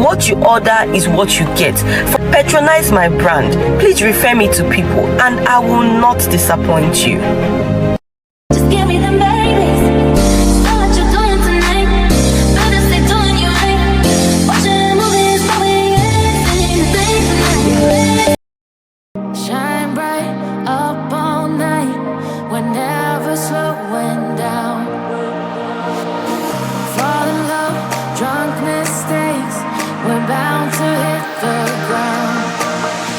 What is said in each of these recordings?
what you order is what you get. Patronize my brand. Please refer me to people and I will not disappoint you. Just give me them babies. Know what you're doing tonight. Better stay doing you right. Watching movies, moving anything tonight. Shine bright up all night. We're never slowing down. Fall in love, drunk mistakes. We're bound to hit the ground.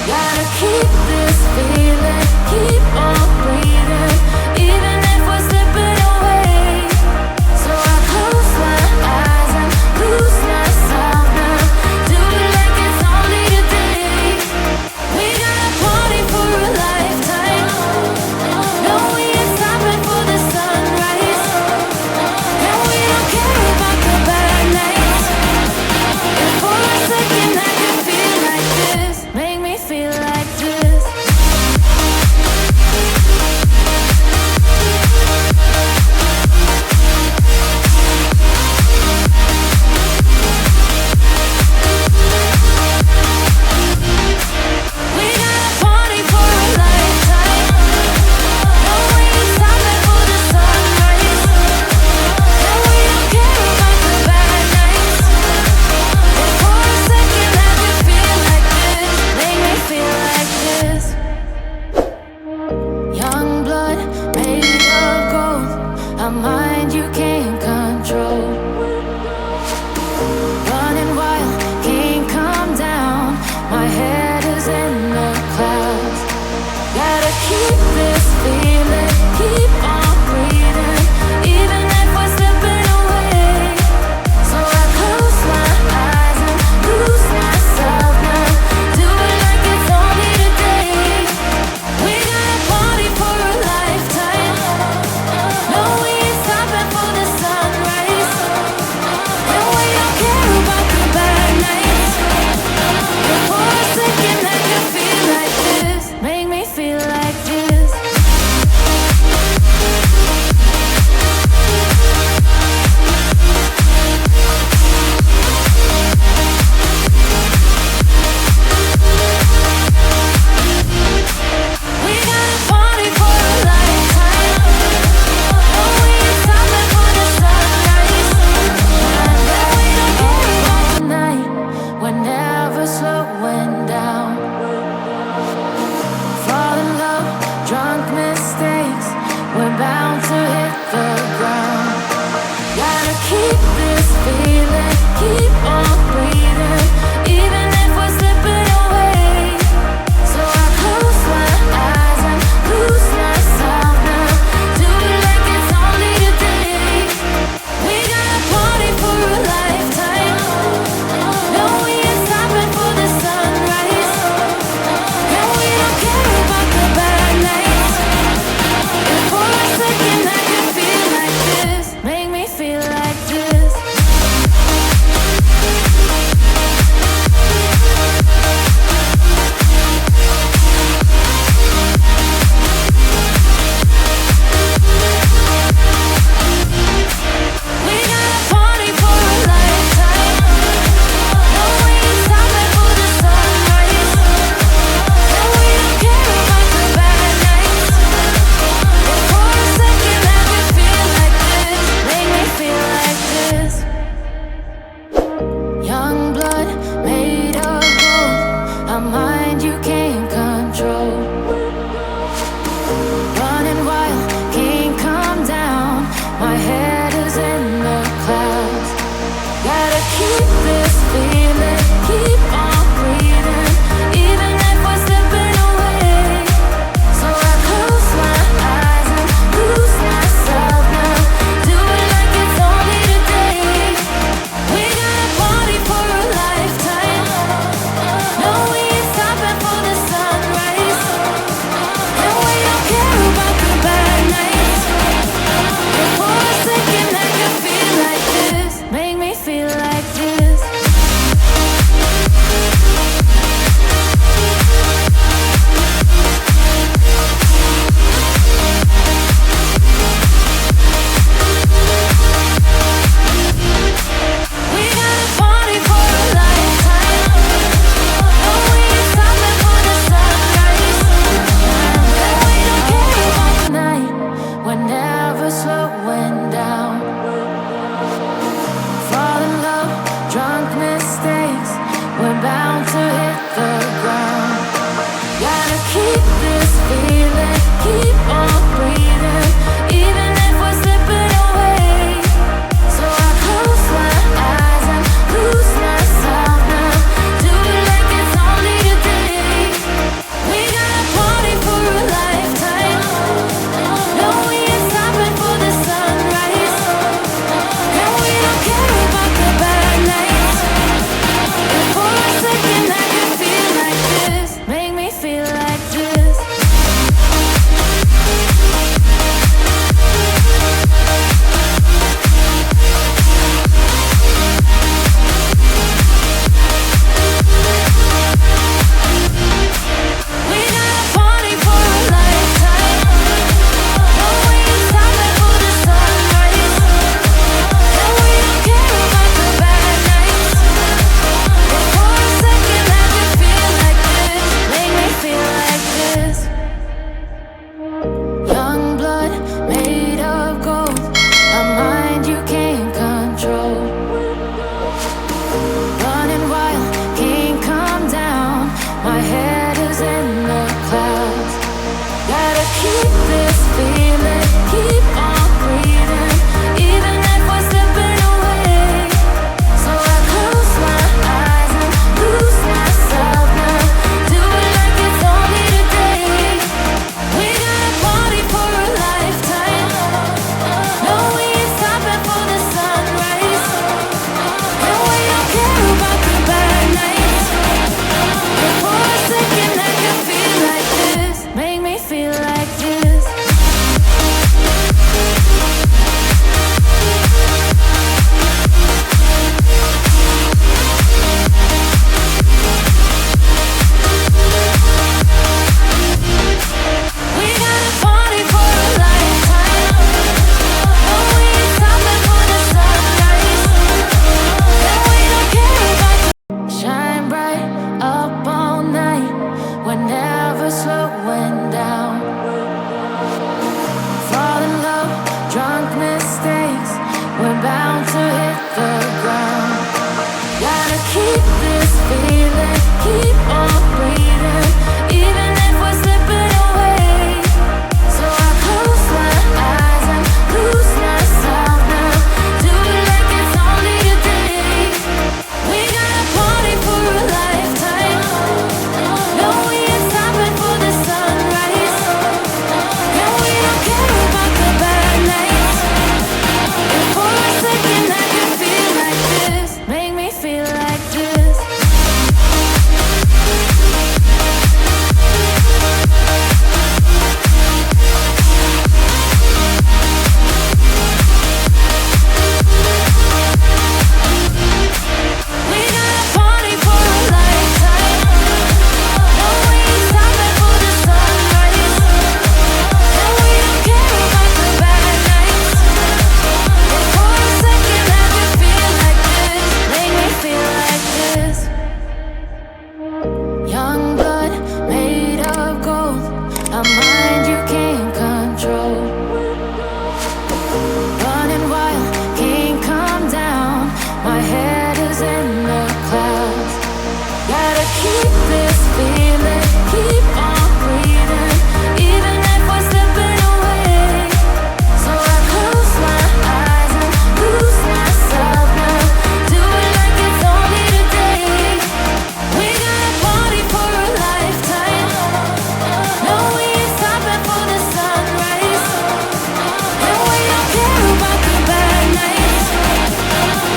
Gotta keep this feeling, keep on breathing, even if we're slipping away. So I close my eyes and lose myself now. Do it like it's only today. We got a party for a lifetime. No, we ain't stopping for the sunrise. And we don't care about the bad nights. If for a second I can feel like this, make me feel like this. keep this feeling, keep on breathing, even if we're slipping away. So I close my eyes and lose myself now. Do it like it's only today. We got a party for a lifetime. No, we ain't stopping for the sunrise. No, we don't care about the bad nights. And for a second I can feel like this. Make me feel like this. We got a party for a lifetime. No, we ain't stopping for the sunrise. No, we don't care about the bad nights. And for a second I can feel like this. Make me feel like this. Young blood made of gold, a mind you can't control. Running wild, can't come down. My head is in the clouds. Gotta keep this feeling, keep on breathing, even if we're slipping away. So I close my eyes and lose myself now. Do it like it's only today. We got a party for a lifetime. No, we ain't stopping for the sunrise. And we don't care about the bad nights.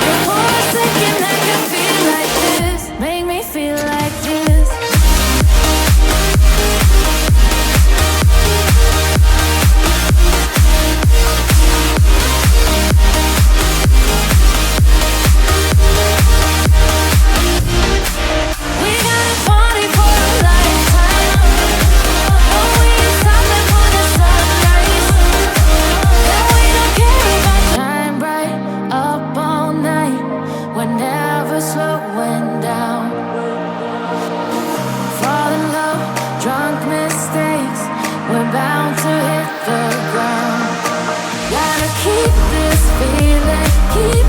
And for a second I can feel like this. Make me feel like this. We got a party for a lifetime. No, we ain't stopping for the sunrise. And we don't care about shine bright up all night. We're never slowing down. Fall in love, drunk mistakes. We're bound to hit the ground. Gotta keep this feeling, keep